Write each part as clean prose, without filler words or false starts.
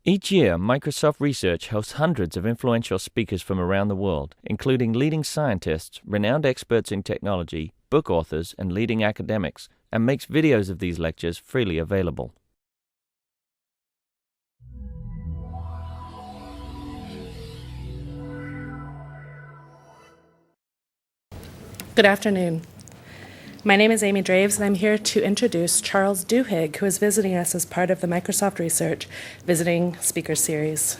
Each year, Microsoft Research hosts hundreds of influential speakers from around the world, including leading scientists, renowned experts in technology, book authors, and leading academics, and makes videos of these lectures freely available. Good afternoon. My name is Amy Draves, and I'm here to introduce Charles Duhigg, who is visiting us as part of the Microsoft Research Visiting Speaker Series.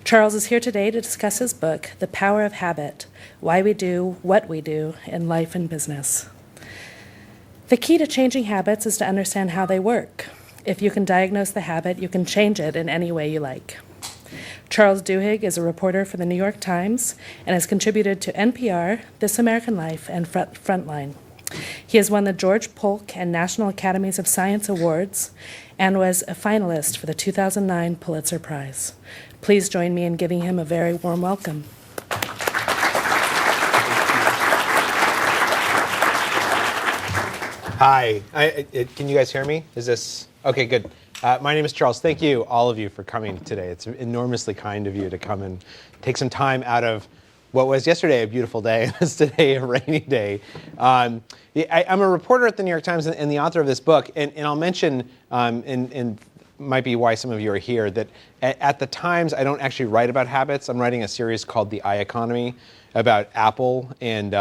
Charles is here today to discuss his book, The Power of Habit: Why We Do What We Do in Life and Business. The key to changing habits is to understand how they work. If you can diagnose the habit, you can change it in any way you like. Charles Duhigg is a reporter for the New York Times and has contributed to NPR, This American Life, and Frontline. He has won the George Polk and National Academies of Science Awards and was a finalist for the 2009 Pulitzer Prize. Please join me in giving him a very warm welcome. Hi. Can you guys hear me? Is this okay? Good. My name is Charles. Thank you, all of you, for coming today. It's enormously kind of you to come and take some time out of what was yesterday a beautiful day and is today a rainy day. I'm a reporter at the New York Times and the author of this book, and I'll mention, and might be why some of you are here, that at the Times I don't actually write about habits. I'm writing a series called The I Economy about Apple and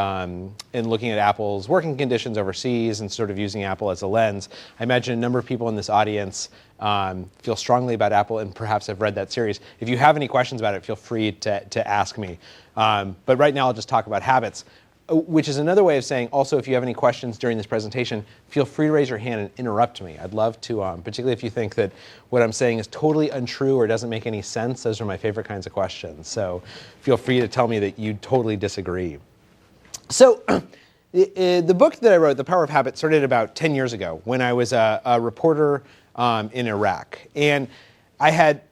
looking at Apple's working conditions overseas and sort of using Apple as a lens. I imagine a number of people in this audience feel strongly about Apple and perhaps have read that series. If you have any questions about it, feel free to ask me. But right now I'll just talk about habits, which is another way of saying also if you have any questions during this presentation, feel free to raise your hand and interrupt me. I'd love to, particularly if you think that what I'm saying is totally untrue or doesn't make any sense. Those are my favorite kinds of questions. So feel free to tell me that you totally disagree. So the book that I wrote, The Power of Habit, started about 10 years ago when I was a reporter in Iraq. And I had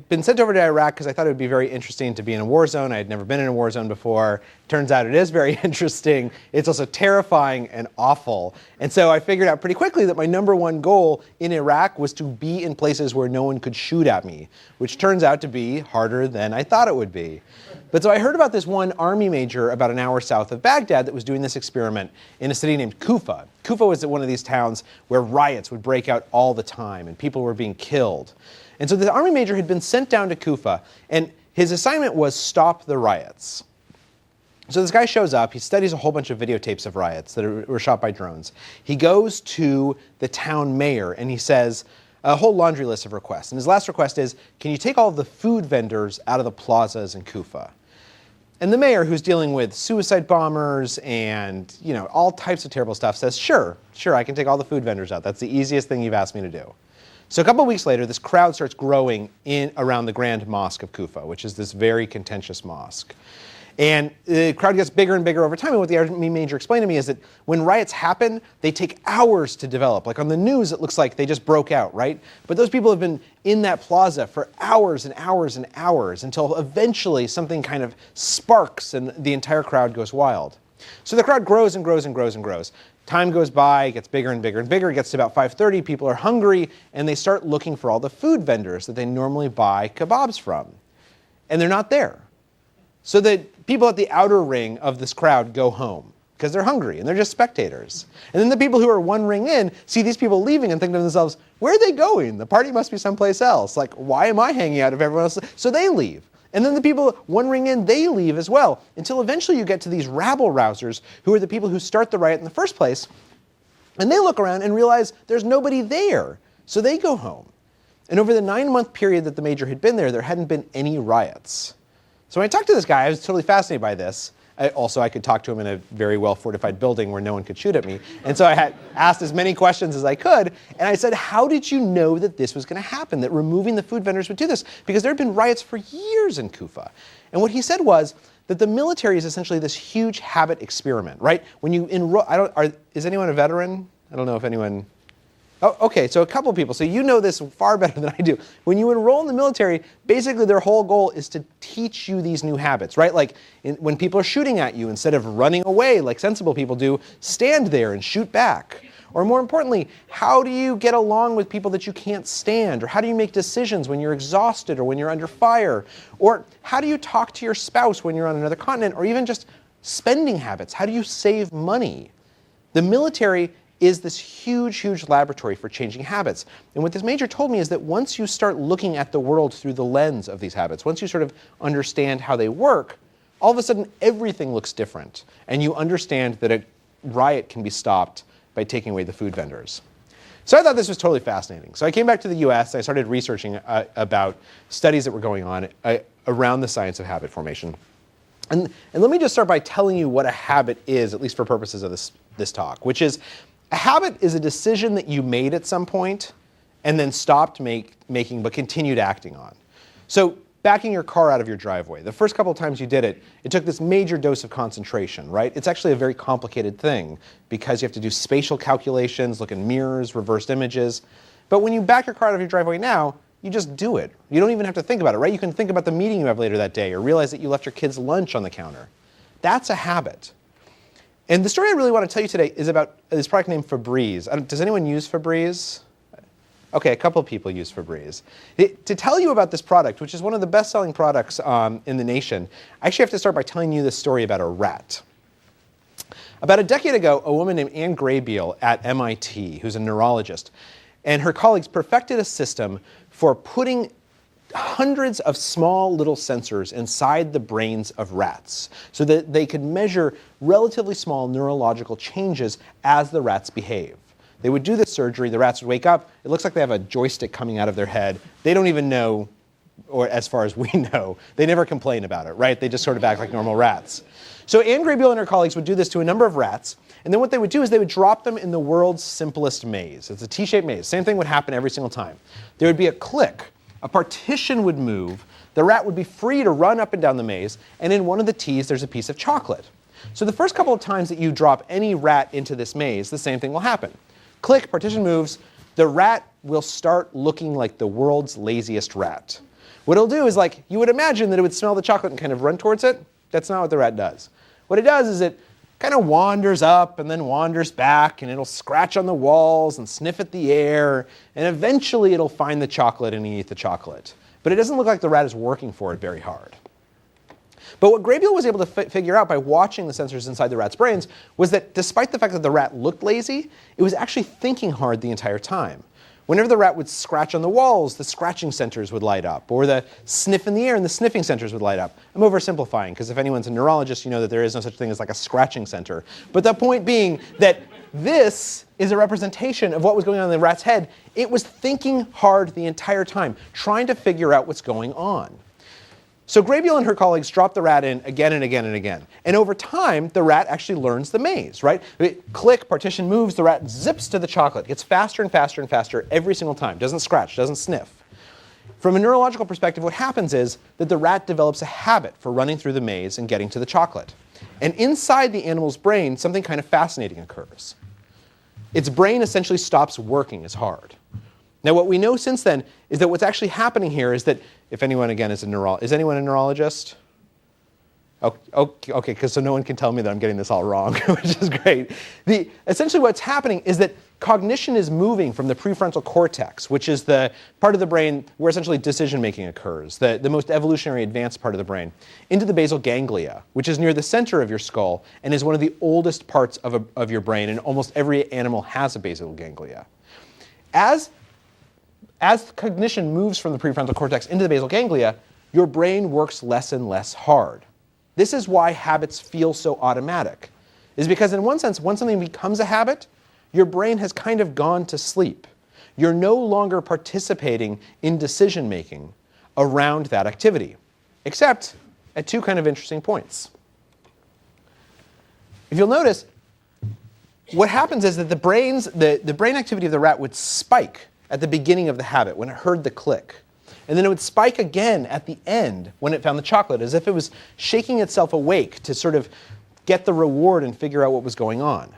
been sent over to Iraq because I thought it would be very interesting to be in a war zone. I had never been in a war zone before. Turns out it is very interesting. It's also terrifying and awful. And so I figured out pretty quickly that my number one goal in Iraq was to be in places where no one could shoot at me, which turns out to be harder than I thought it would be. But so I heard about this one army major about an hour south of Baghdad that was doing this experiment in a city named Kufa. Kufa was one of these towns where riots would break out all the time and people were being killed. And so the army major had been sent down to Kufa, and his assignment was stop the riots. So this guy shows up, he studies a whole bunch of videotapes of riots that were shot by drones. He goes to the town mayor and he says a whole laundry list of requests. And his last request is, can you take all of the food vendors out of the plazas in Kufa? And the mayor, who's dealing with suicide bombers and all types of terrible stuff, says, sure, I can take all the food vendors out. That's the easiest thing you've asked me to do. So a couple of weeks later, this crowd starts growing around the Grand Mosque of Kufa, which is this very contentious mosque. And the crowd gets bigger and bigger over time. And what the army major explained to me is that when riots happen, they take hours to develop. Like on the news, it looks like they just broke out, right? But those people have been in that plaza for hours and hours and hours until eventually something kind of sparks and the entire crowd goes wild. So the crowd grows and grows and grows and grows. Time goes by, it gets bigger and bigger and bigger. It gets to about 5:30, people are hungry, and they start looking for all the food vendors that they normally buy kebabs from. And they're not there. So the people at the outer ring of this crowd go home because they're hungry and they're just spectators. And then the people who are one ring in see these people leaving and think to themselves, where are they going? The party must be someplace else. Like, why am I hanging out if everyone else? So they leave. And then the people one ring in, they leave as well, until eventually you get to these rabble-rousers who are the people who start the riot in the first place. And they look around and realize there's nobody there. So they go home. And over the 9-month period that the major had been there hadn't been any riots. So when I talked to this guy, I was totally fascinated by this. I could talk to him in a very well-fortified building where no one could shoot at me. And so I had asked as many questions as I could. And I said, how did you know that this was going to happen, that removing the food vendors would do this? Because there had been riots for years in Kufa. And what he said was that the military is essentially this huge habit experiment, right? When you enroll, is anyone a veteran? I don't know if anyone. Oh, okay, so a couple of people. So you know this far better than I do. When you enroll in the military, basically their whole goal is to teach you these new habits, right? Like when people are shooting at you, instead of running away like sensible people do, stand there and shoot back. Or more importantly, how do you get along with people that you can't stand? Or how do you make decisions when you're exhausted or when you're under fire? Or how do you talk to your spouse when you're on another continent? Or even just spending habits. How do you save money? The military is this huge, huge laboratory for changing habits. And what this major told me is that once you start looking at the world through the lens of these habits, once you sort of understand how they work, all of a sudden everything looks different. And you understand that a riot can be stopped by taking away the food vendors. So I thought this was totally fascinating. So I came back to the US, I started researching about studies that were going on around the science of habit formation. And let me just start by telling you what a habit is, at least for purposes of this talk, which is a habit is a decision that you made at some point and then stopped making but continued acting on. So backing your car out of your driveway, the first couple of times you did it, it took this major dose of concentration, right? It's actually a very complicated thing because you have to do spatial calculations, look in mirrors, reversed images. But when you back your car out of your driveway now, you just do it. You don't even have to think about it, right? You can think about the meeting you have later that day or realize that you left your kids' lunch on the counter. That's a habit. And the story I really want to tell you today is about this product named Febreze. Does anyone use Febreze? Okay, a couple of people use Febreze. To tell you about this product, which is one of the best-selling products in the nation, I actually have to start by telling you this story about a rat. About a decade ago, a woman named Anne Graybiel at MIT, who's a neurologist, and her colleagues perfected a system for putting hundreds of small little sensors inside the brains of rats so that they could measure relatively small neurological changes as the rats behave. They would do this surgery, the rats would wake up, it looks like they have a joystick coming out of their head. They don't even know, or as far as we know, they never complain about it, right? They just sort of act like normal rats. So Anne Graybiel and her colleagues would do this to a number of rats, and then what they would do is they would drop them in the world's simplest maze. It's a T-shaped maze. Same thing would happen every single time. There would be a click. A partition would move, the rat would be free to run up and down the maze, and in one of the T's there's a piece of chocolate. So the first couple of times that you drop any rat into this maze, the same thing will happen. Click, partition moves, the rat will start looking like the world's laziest rat. What it'll do is, like, you would imagine that it would smell the chocolate and kind of run towards it. That's not what the rat does. What it does is it kind of wanders up and then wanders back, and it'll scratch on the walls and sniff at the air, and eventually it'll find the chocolate and eat the chocolate. But it doesn't look like the rat is working for it very hard. But what Graybiel was able to figure out by watching the sensors inside the rat's brains was that despite the fact that the rat looked lazy, it was actually thinking hard the entire time. Whenever the rat would scratch on the walls, the scratching centers would light up, or the sniff in the air and the sniffing centers would light up. I'm oversimplifying, because if anyone's a neurologist, you know that there is no such thing as like a scratching center. But the point being that this is a representation of what was going on in the rat's head. It was thinking hard the entire time, trying to figure out what's going on. So Graybiel and her colleagues dropped the rat in again and again and again. And over time, the rat actually learns the maze, right? Click, partition moves, the rat zips to the chocolate. Gets faster and faster and faster every single time. Doesn't scratch, doesn't sniff. From a neurological perspective, what happens is that the rat develops a habit for running through the maze and getting to the chocolate. And inside the animal's brain, something kind of fascinating occurs. Its brain essentially stops working as hard. Now, what we know since then is that what's actually happening here is that, if anyone, again, is anyone a neurologist? Okay, because so no one can tell me that I'm getting this all wrong, which is great. Essentially what's happening is that cognition is moving from the prefrontal cortex, which is the part of the brain where essentially decision-making occurs, the most evolutionary advanced part of the brain, into the basal ganglia, which is near the center of your skull and is one of the oldest parts of your brain, and almost every animal has a basal ganglia. As cognition moves from the prefrontal cortex into the basal ganglia, your brain works less and less hard. This is why habits feel so automatic. Is because in one sense, when something becomes a habit, your brain has kind of gone to sleep. You're no longer participating in decision making around that activity, except at two kind of interesting points. If you'll notice, what happens is that the brain activity of the rat would spike at the beginning of the habit when it heard the click. And then it would spike again at the end when it found the chocolate, as if it was shaking itself awake to sort of get the reward and figure out what was going on.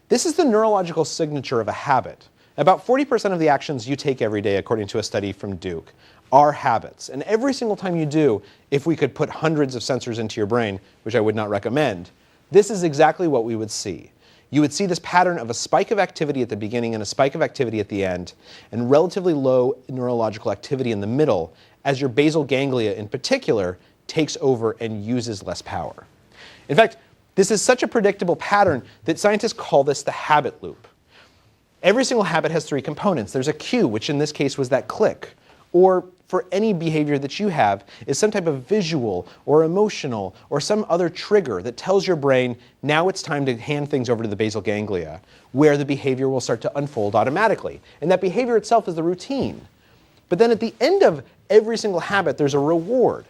This is the neurological signature of a habit. About 40% of the actions you take every day, according to a study from Duke, are habits. And every single time you do, if we could put hundreds of sensors into your brain, which I would not recommend, this is exactly what we would see. you would see this pattern of a spike of activity at the beginning and a spike of activity at the end, and relatively low neurological activity in the middle, as your basal ganglia in particular takes over and uses less power. In fact, this is such a predictable pattern that scientists call this the habit loop. Every single habit has three components. There's a cue, which in this case was that click, or for any behavior that you have, is some type of visual or emotional or some other trigger that tells your brain, now it's time to hand things over to the basal ganglia, where the behavior will start to unfold automatically. And that behavior itself is the routine. But then at the end of every single habit, there's a reward.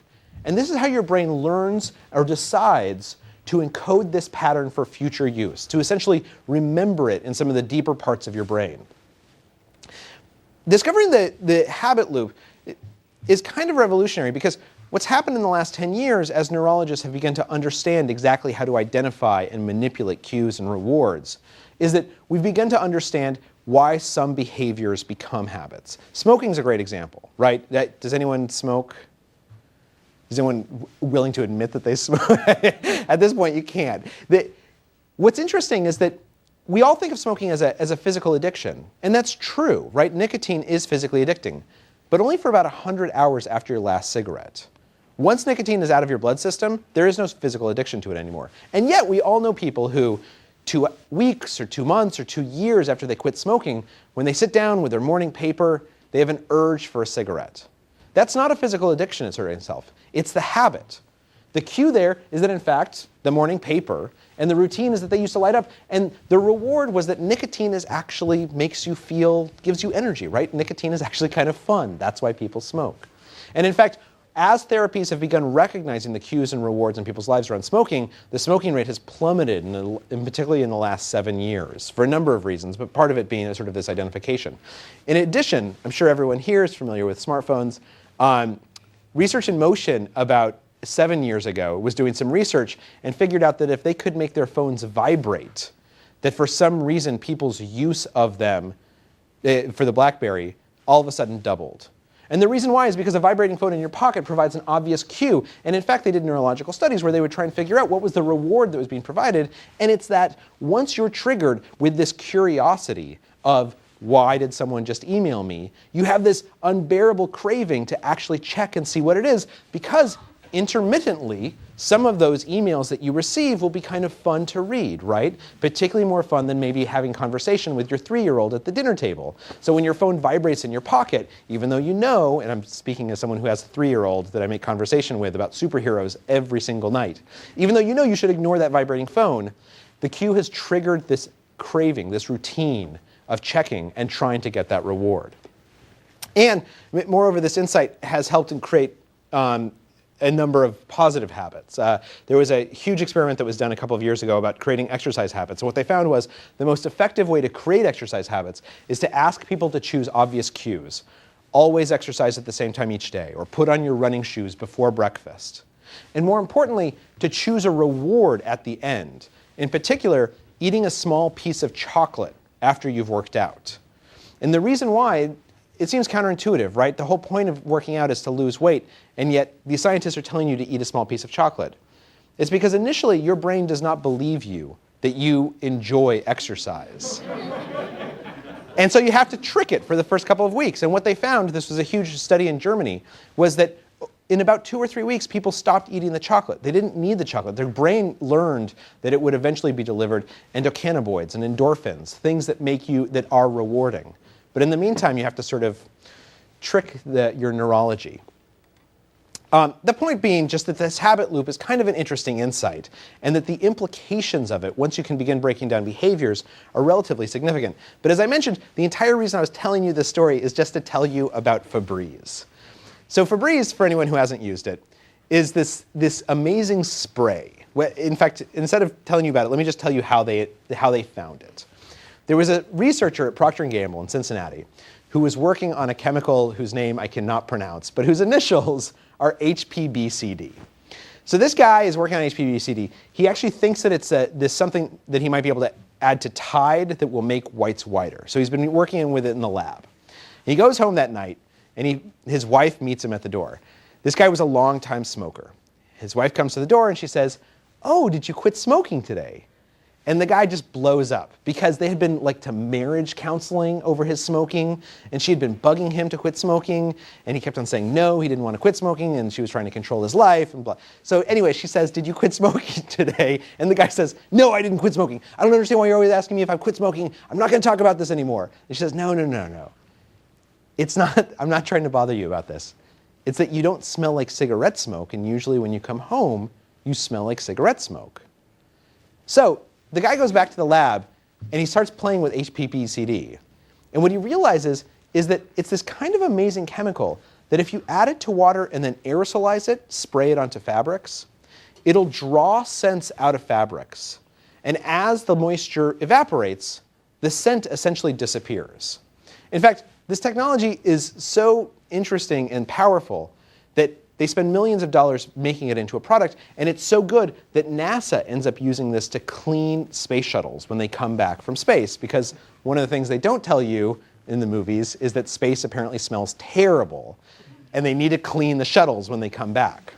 And this is how your brain learns or decides to encode this pattern for future use, to essentially remember it in some of the deeper parts of your brain. Discovering the habit loop is kind of revolutionary, because what's happened in the last 10 years as neurologists have begun to understand exactly how to identify and manipulate cues and rewards is that we've begun to understand why some behaviors become habits. Smoking is a great example, right? Does anyone smoke? Is anyone willing to admit that they smoke? At this point, you can't. What's interesting is that we all think of smoking as a physical addiction, and that's true, right? Nicotine is physically addicting, but only for about 100 hours after your last cigarette. Once nicotine is out of your blood system, there is no physical addiction to it anymore. And yet, we all know people who 2 weeks or 2 months or 2 years after they quit smoking, when they sit down with their morning paper, they have an urge for a cigarette. That's not a physical addiction in itself. It's the habit. The cue there is that, in fact, the morning paper and the routine is that they used to light up. And the reward was that nicotine actually makes you feel, gives you energy, right? Nicotine is actually kind of fun. That's why people smoke. And in fact, as therapies have begun recognizing the cues and rewards in people's lives around smoking, the smoking rate has plummeted, and particularly in the last 7 years, for a number of reasons, but part of it being sort of this identification. In addition, I'm sure everyone here is familiar with smartphones. Research in Motion about 7 years ago was doing some research and figured out that if they could make their phones vibrate, that for some reason people's use of them for the BlackBerry all of a sudden doubled. And the reason why is because a vibrating phone in your pocket provides an obvious cue. And in fact, they did neurological studies where they would try and figure out what was the reward that was being provided. And it's that once you're triggered with this curiosity of, why did someone just email me? You have this unbearable craving to actually check and see what it is, because intermittently, some of those emails that you receive will be kind of fun to read, right? Particularly more fun than maybe having conversation with your 3-year-old at the dinner table. So when your phone vibrates in your pocket, even though you know, and I'm speaking as someone who has a 3-year-old that I make conversation with about superheroes every single night, even though you know you should ignore that vibrating phone, the cue has triggered this craving, this routine of checking and trying to get that reward. And moreover, this insight has helped and create a number of positive habits. There was a huge experiment that was done a couple of years ago about creating exercise habits. And what they found was the most effective way to create exercise habits is to ask people to choose obvious cues. Always exercise at the same time each day, or put on your running shoes before breakfast. And more importantly, to choose a reward at the end. In particular, eating a small piece of chocolate after you've worked out. And the reason why, it seems counterintuitive, right? The whole point of working out is to lose weight, and yet the scientists are telling you to eat a small piece of chocolate. It's because initially your brain does not believe you that you enjoy exercise. And so you have to trick it for the first couple of weeks. And what they found, this was a huge study in Germany, was that in about 2 or 3 weeks, people stopped eating the chocolate. They didn't need the chocolate. Their brain learned that it would eventually be delivered endocannabinoids and endorphins, things that are rewarding. But in the meantime, you have to sort of trick your neurology. The point being just that this habit loop is kind of an interesting insight, and that the implications of it, once you can begin breaking down behaviors, are relatively significant. But as I mentioned, the entire reason I was telling you this story is just to tell you about Febreze. So Febreze, for anyone who hasn't used it, is this amazing spray. In fact, instead of telling you about it, let me just tell you how they found it. There was a researcher at Procter & Gamble in Cincinnati who was working on a chemical whose name I cannot pronounce, but whose initials are HPBCD. So this guy is working on HPBCD. He actually thinks that it's this something that he might be able to add to Tide that will make whites whiter. So he's been working with it in the lab. He goes home that night, and his wife meets him at the door. This guy was a long-time smoker. His wife comes to the door, and she says, "Oh, did you quit smoking today?" And the guy just blows up because they had been like to marriage counseling over his smoking, and she had been bugging him to quit smoking, and he kept on saying no, he didn't want to quit smoking, and she was trying to control his life, and blah. So anyway, she says, did you quit smoking today? And the guy says, no, I didn't quit smoking. I don't understand why you're always asking me if I've quit smoking. I'm not going to talk about this anymore. And she says, no. It's not, I'm not trying to bother you about this. It's that you don't smell like cigarette smoke, and usually when you come home, you smell like cigarette smoke. So the guy goes back to the lab, and he starts playing with HPPCD. And what he realizes is that it's this kind of amazing chemical that if you add it to water and then aerosolize it, spray it onto fabrics, it'll draw scents out of fabrics. And as the moisture evaporates, the scent essentially disappears. In fact, this technology is so interesting and powerful that they spend millions of dollars making it into a product, and it's so good that NASA ends up using this to clean space shuttles when they come back from space, because one of the things they don't tell you in the movies is that space apparently smells terrible, and they need to clean the shuttles when they come back.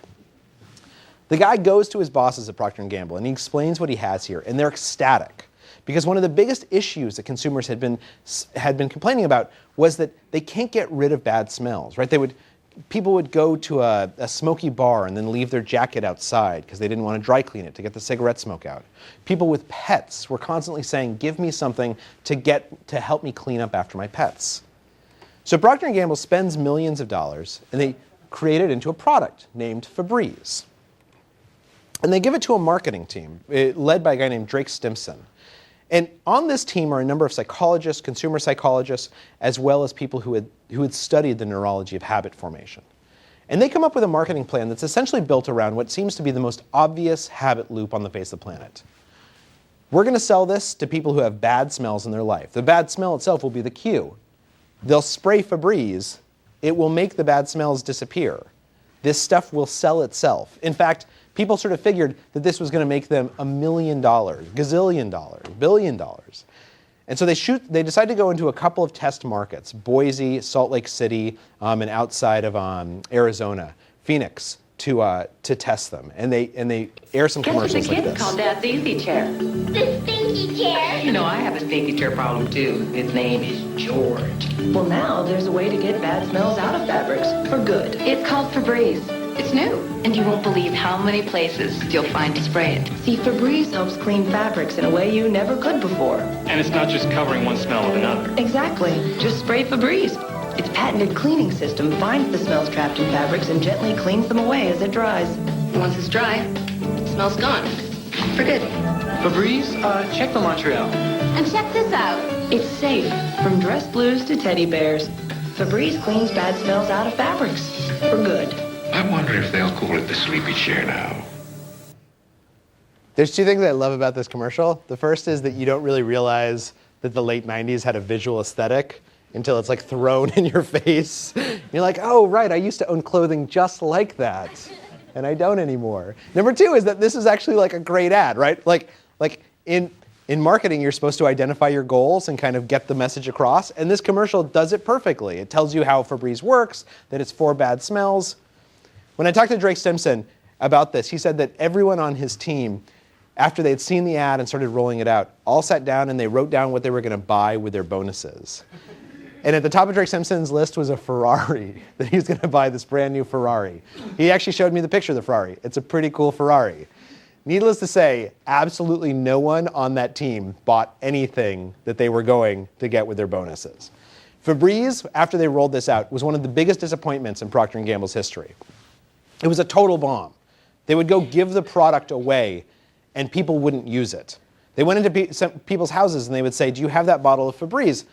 The guy goes to his bosses at Procter & Gamble, and he explains what he has here, and they're ecstatic, because one of the biggest issues that consumers had been complaining about was that they can't get rid of bad smells, right? People would go to a smoky bar and then leave their jacket outside because they didn't want to dry clean it to get the cigarette smoke out. People with pets were constantly saying, give me something to help me clean up after my pets. So Procter & Gamble spends millions of dollars, and they create it into a product named Febreze. And they give it to a marketing team led by a guy named Drake Stimson. And on this team are a number of psychologists, consumer psychologists, as well as people who had studied the neurology of habit formation. And they come up with a marketing plan that's essentially built around what seems to be the most obvious habit loop on the face of the planet. We're going to sell this to people who have bad smells in their life. The bad smell itself will be the cue. They'll spray Febreze. It will make the bad smells disappear. This stuff will sell itself. In fact, people sort of figured that this was going to make them $1 million, gazillion dollars, $1 billion. And so they decide to go into a couple of test markets, Boise, Salt Lake City, and outside of Arizona, Phoenix, to test them. And they air some commercials like this. Guess what the kids call Dad's easy chair? The stinky chair. You know, I have a stinky chair problem too. His name is George. Well, now there's a way to get bad smells out of fabrics for good. It's called Febreze. It's new, and you won't believe how many places you'll find to spray it. See, Febreze helps clean fabrics in a way you never could before. And it's not just covering one smell with another. Exactly. Just spray Febreze. Its patented cleaning system finds the smells trapped in fabrics and gently cleans them away as it dries. Once it's dry, the smell's gone. For good. Febreze, check the Montreal. And check this out. It's safe, from dress blues to teddy bears. Febreze cleans bad smells out of fabrics. For good. I wonder if they'll call it the sleepy chair now. There's two things I love about this commercial. The first is that you don't really realize that the late 90s had a visual aesthetic until it's like thrown in your face. You're like, oh, right, I used to own clothing just like that, and I don't anymore. Number two is that this is actually like a great ad, right? Like in marketing, you're supposed to identify your goals and kind of get the message across, and this commercial does it perfectly. It tells you how Febreze works, that it's for bad smells. When I talked to Drake Stimson about this, he said that everyone on his team, after they had seen the ad and started rolling it out, all sat down and they wrote down what they were going to buy with their bonuses. And at the top of Drake Stimson's list was a Ferrari, that he was going to buy this brand new Ferrari. He actually showed me the picture of the Ferrari. It's a pretty cool Ferrari. Needless to say, absolutely no one on that team bought anything that they were going to get with their bonuses. Febreze, after they rolled this out, was one of the biggest disappointments in Procter & Gamble's history. It was a total bomb. They would go give the product away, and people wouldn't use it. They went into some people's houses, and they would say, do you have that bottle of Febreze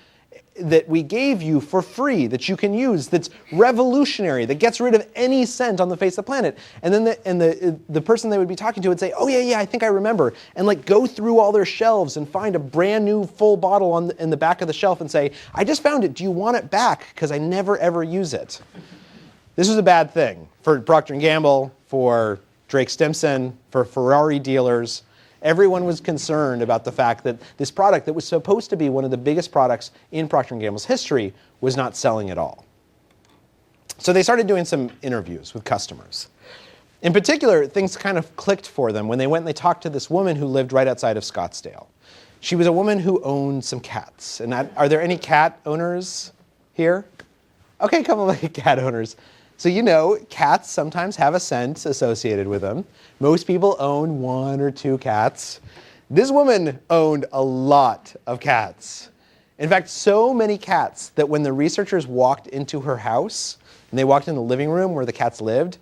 that we gave you for free, that you can use, that's revolutionary, that gets rid of any scent on the face of the planet? And then the person they would be talking to would say, oh, yeah, I think I remember, and like go through all their shelves and find a brand new full bottle in the back of the shelf and say, I just found it, do you want it back? Because I never, ever use it. This was a bad thing for Procter & Gamble, for Drake Stimson, for Ferrari dealers. Everyone was concerned about the fact that this product that was supposed to be one of the biggest products in Procter & Gamble's history was not selling at all. So they started doing some interviews with customers. In particular, things kind of clicked for them when they went and they talked to this woman who lived right outside of Scottsdale. She was a woman who owned some cats. And are there any cat owners here? Okay, a couple of cat owners. So you know, cats sometimes have a scent associated with them. Most people own 1 or 2 cats. This woman owned a lot of cats. In fact, so many cats that when the researchers walked into her house, and they walked in the living room where the cats lived,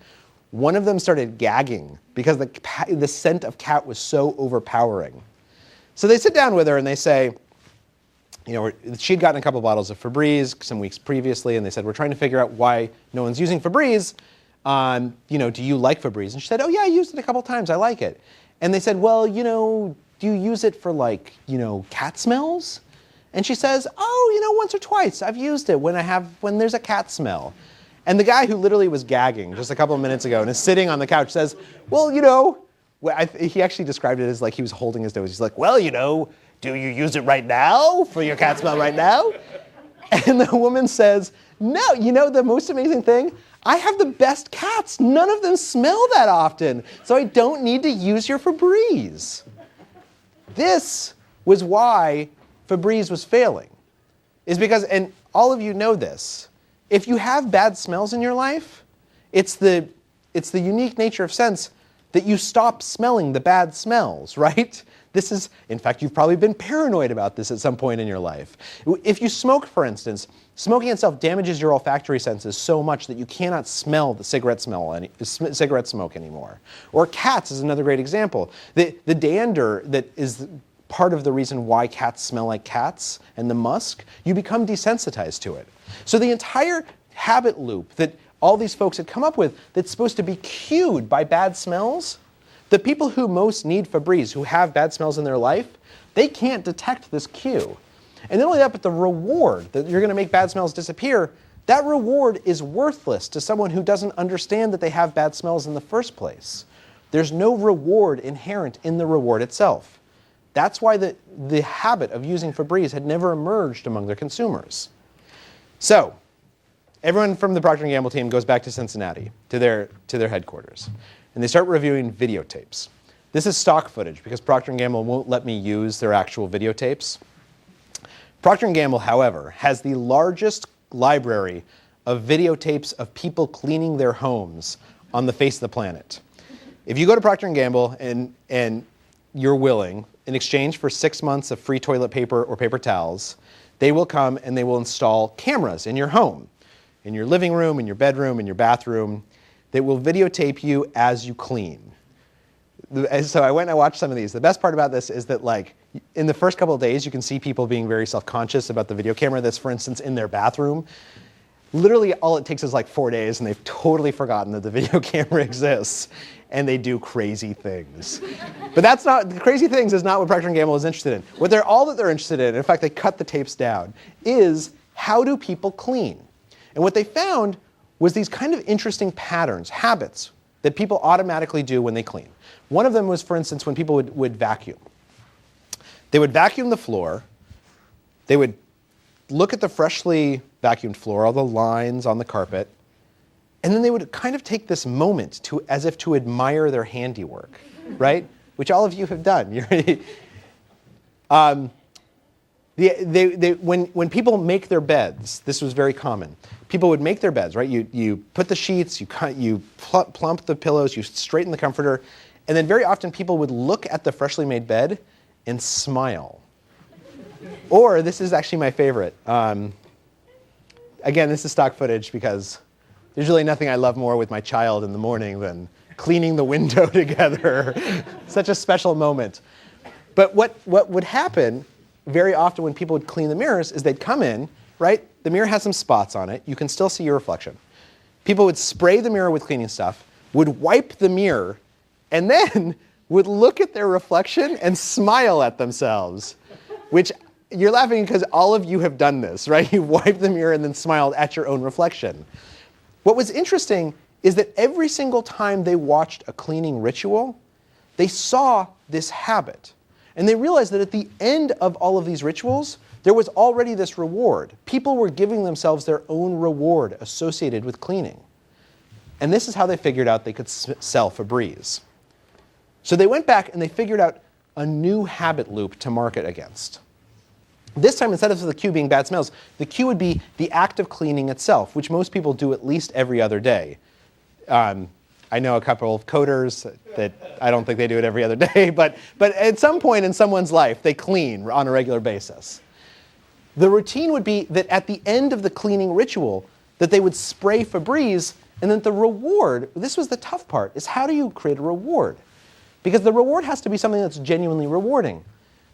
one of them started gagging because the scent of cat was so overpowering. So they sit down with her and they say, you know, she'd gotten a couple bottles of Febreze some weeks previously, and they said, we're trying to figure out why no one's using Febreze. You know, do you like Febreze? And she said, oh yeah, I used it a couple times, I like it. And they said, well, you know, do you use it for like, you know, cat smells? And she says, oh, you know, once or twice I've used it when there's a cat smell. And the guy who literally was gagging just a couple of minutes ago and is sitting on the couch says, well, you know, he actually described it as like he was holding his nose. He's like, well, you know, do you use it right now for your cat smell right now? And the woman says, no, you know the most amazing thing? I have the best cats. None of them smell that often, so I don't need to use your Febreze. This was why Febreze was failing, is because, and all of you know this, if you have bad smells in your life, it's the unique nature of scents that you stop smelling the bad smells, right? This is, in fact, you've probably been paranoid about this at some point in your life. If you smoke, for instance, smoking itself damages your olfactory senses so much that you cannot smell the cigarette smoke anymore. Or cats is another great example. The dander that is part of the reason why cats smell like cats and the musk, you become desensitized to it. So the entire habit loop that all these folks had come up with that's supposed to be cued by bad smells, the people who most need Febreze, who have bad smells in their life, they can't detect this cue. And not only that, but the reward that you're going to make bad smells disappear, that reward is worthless to someone who doesn't understand that they have bad smells in the first place. There's no reward inherent in the reward itself. That's why the habit of using Febreze had never emerged among their consumers. So, everyone from the Procter & Gamble team goes back to Cincinnati, to their headquarters. And they start reviewing videotapes. This is stock footage because Procter & Gamble won't let me use their actual videotapes. Procter & Gamble, however, has the largest library of videotapes of people cleaning their homes on the face of the planet. If you go to Procter & Gamble and you're willing, in exchange for 6 months of free toilet paper or paper towels, they will come and they will install cameras in your home, in your living room, in your bedroom, in your bathroom. They will videotape you as you clean. So I went and I watched some of these. The best part about this is that, like, in the first couple of days, you can see people being very self-conscious about the video camera that's, for instance, in their bathroom. Literally, all it takes is like 4 days, and they've totally forgotten that the video camera exists, and they do crazy things. But that's not, the crazy things is not what Procter & Gamble is interested in. All that they're interested in fact, they cut the tapes down, is how do people clean? And what they found was these kind of interesting patterns, habits, that people automatically do when they clean. One of them was, for instance, when people would vacuum. They would vacuum the floor. They would look at the freshly vacuumed floor, all the lines on the carpet, and then they would kind of take this moment as if to admire their handiwork, right? Which all of you have done. When people make their beds, this was very common. People would make their beds, right? You put the sheets, you plump the pillows, you straighten the comforter, and then very often people would look at the freshly made bed and smile. Or, this is actually my favorite. Again, this is stock footage because there's really nothing I love more with my child in the morning than cleaning the window together. Such a special moment. But what would happen very often when people would clean the mirrors is they'd come in, right? The mirror has some spots on it. You can still see your reflection. People would spray the mirror with cleaning stuff, would wipe the mirror, and then would look at their reflection and smile at themselves. Which, you're laughing because all of you have done this, right? You wiped the mirror and then smiled at your own reflection. What was interesting is that every single time they watched a cleaning ritual, they saw this habit. And they realized that at the end of all of these rituals, there was already this reward. People were giving themselves their own reward associated with cleaning. And this is how they figured out they could sell Febreze. So they went back and they figured out a new habit loop to market against. This time, instead of the cue being bad smells, the cue would be the act of cleaning itself, which most people do at least every other day. I know a couple of coders that I don't think they do it every other day, but at some point in someone's life, they clean on a regular basis. The routine would be that at the end of the cleaning ritual, that they would spray Febreze, and then the reward, this was the tough part, is how do you create a reward? Because the reward has to be something that's genuinely rewarding.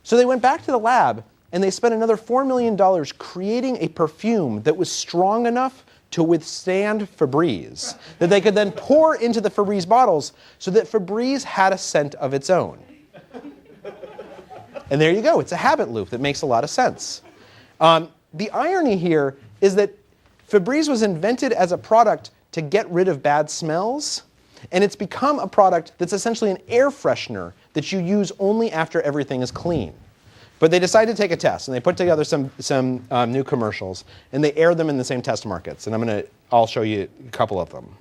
So they went back to the lab, and they spent another $4 million creating a perfume that was strong enough to withstand Febreze, that they could then pour into the Febreze bottles so that Febreze had a scent of its own. And there you go. It's a habit loop that makes a lot of sense. The irony here is that Febreze was invented as a product to get rid of bad smells, and it's become a product that's essentially an air freshener that you use only after everything is clean. But they decided to take a test, and they put together some new commercials, and they aired them in the same test markets. And I'll show you a couple of them.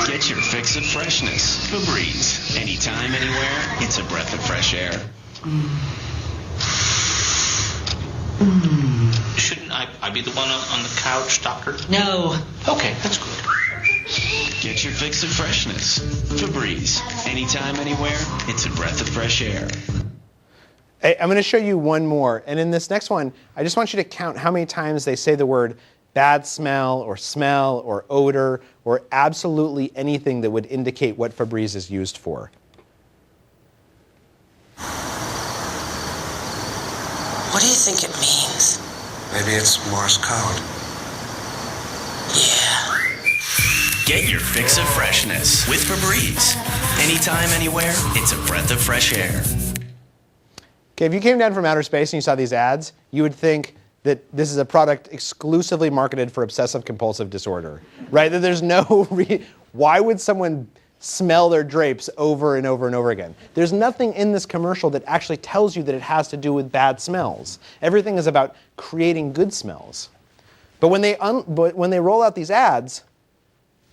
Get your fix of freshness. Febreze. Anytime, anywhere, it's a breath of fresh air. Shouldn't I be the one on the couch, doctor? No. Okay, that's good. Get your fix of freshness. Febreze. Anytime, anywhere, it's a breath of fresh air. I'm going to show you one more. And in this next one, I just want you to count how many times they say the word bad smell or odor or absolutely anything that would indicate what Febreze is used for. What do you think it means? Maybe it's Morse code. Yeah. Get your fix of freshness with Febreze. Anytime, anywhere, it's a breath of fresh air. Okay, if you came down from outer space and you saw these ads, you would think that this is a product exclusively marketed for obsessive compulsive disorder, right? That there's no why would someone smell their drapes over and over and over again? There's nothing in this commercial that actually tells you that it has to do with bad smells. Everything is about creating good smells. But when they roll out these ads,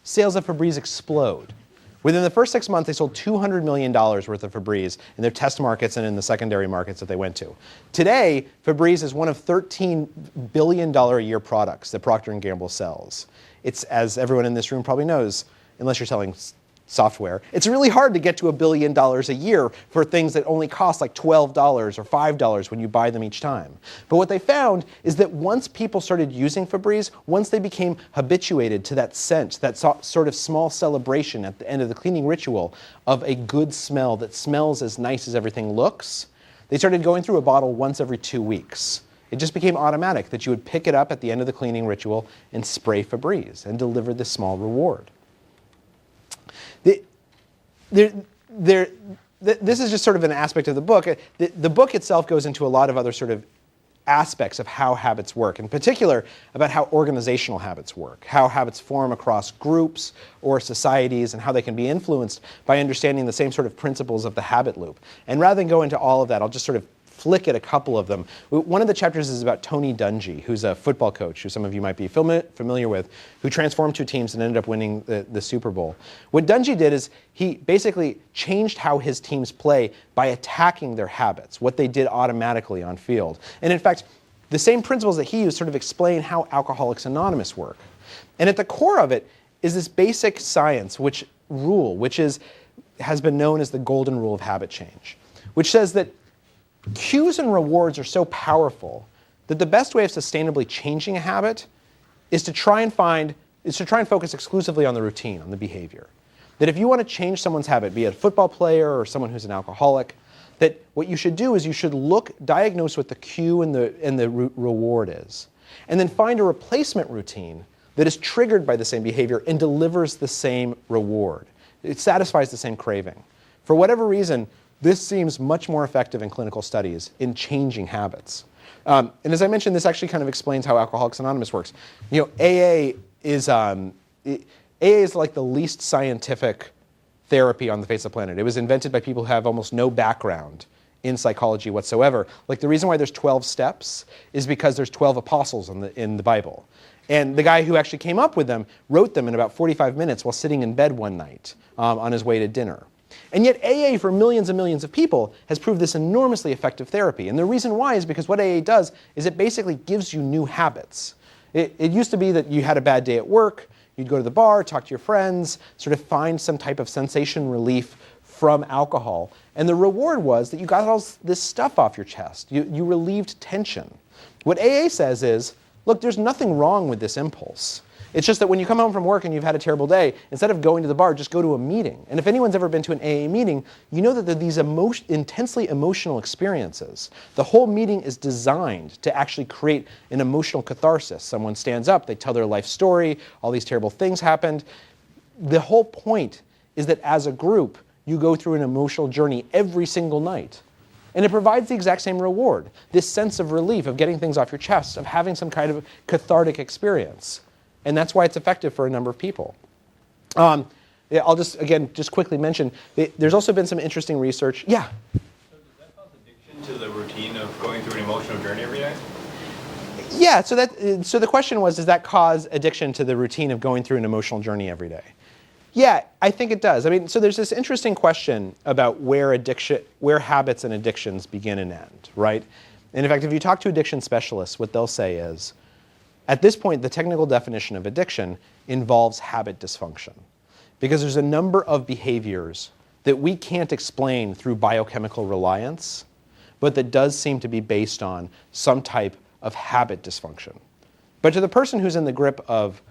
sales of Febreze explode. Within the first 6 months, they sold $200 million worth of Febreze in their test markets and in the secondary markets that they went to. Today, Febreze is one of $13 billion a year products that Procter & Gamble sells. It's, as everyone in this room probably knows, unless you're selling software, it's really hard to get to $1 billion a year for things that only cost like $12 or $5 when you buy them each time. But what they found is that once people started using Febreze, once they became habituated to that scent, that sort of small celebration at the end of the cleaning ritual of a good smell that smells as nice as everything looks, they started going through a bottle once every 2 weeks. It just became automatic that you would pick it up at the end of the cleaning ritual and spray Febreze and deliver this small reward. This is just sort of an aspect of the book. The book itself goes into a lot of other sort of aspects of how habits work, in particular about how organizational habits work, how habits form across groups or societies, and how they can be influenced by understanding the same sort of principles of the habit loop. And rather than go into all of that, I'll just sort of flick at a couple of them. One of the chapters is about Tony Dungy, who's a football coach, who some of you might be familiar with, who transformed two teams and ended up winning the Super Bowl. What Dungy did is he basically changed how his teams play by attacking their habits, what they did automatically on field. And in fact, the same principles that he used sort of explain how Alcoholics Anonymous work. And at the core of it is this basic science, which has been known as the golden rule of habit change, which says that cues and rewards are so powerful that the best way of sustainably changing a habit is to try and focus exclusively on the routine, on the behavior. That if you want to change someone's habit, be it a football player or someone who's an alcoholic, that what you should do is you should diagnose what the cue and the reward is, and then find a replacement routine that is triggered by the same behavior and delivers the same reward. It satisfies the same craving. For whatever reason, this seems much more effective in clinical studies in changing habits. And as I mentioned, this actually kind of explains how Alcoholics Anonymous works. You know, AA is like the least scientific therapy on the face of the planet. It was invented by people who have almost no background in psychology whatsoever. Like the reason why there's 12 steps is because there's 12 apostles in the Bible. And the guy who actually came up with them wrote them in about 45 minutes while sitting in bed one night on his way to dinner. And yet AA for millions and millions of people has proved this enormously effective therapy. And the reason why is because what AA does is it basically gives you new habits. It used to be that you had a bad day at work, you'd go to the bar, talk to your friends, sort of find some type of sensation relief from alcohol. And the reward was that you got all this stuff off your chest. You relieved tension. What AA says is, look, there's nothing wrong with this impulse. It's just that when you come home from work and you've had a terrible day, instead of going to the bar, just go to a meeting. And if anyone's ever been to an AA meeting, you know that there are these intensely emotional experiences. The whole meeting is designed to actually create an emotional catharsis. Someone stands up, they tell their life story, all these terrible things happened. The whole point is that as a group, you go through an emotional journey every single night. And it provides the exact same reward, this sense of relief, of getting things off your chest, of having some kind of cathartic experience. And that's why it's effective for a number of people. I'll just quickly mention, there's also been some interesting research. Yeah? So does that cause addiction to the routine of going through an emotional journey every day? Yeah, so the question was, does that cause addiction to the routine of going through an emotional journey every day? Yeah, I think it does. I mean, so there's this interesting question about where habits and addictions begin and end, right? And in fact, if you talk to addiction specialists, what they'll say is, at this point, the technical definition of addiction involves habit dysfunction. Because there's a number of behaviors that we can't explain through biochemical reliance, but that does seem to be based on some type of habit dysfunction. But to the person who's in the grip of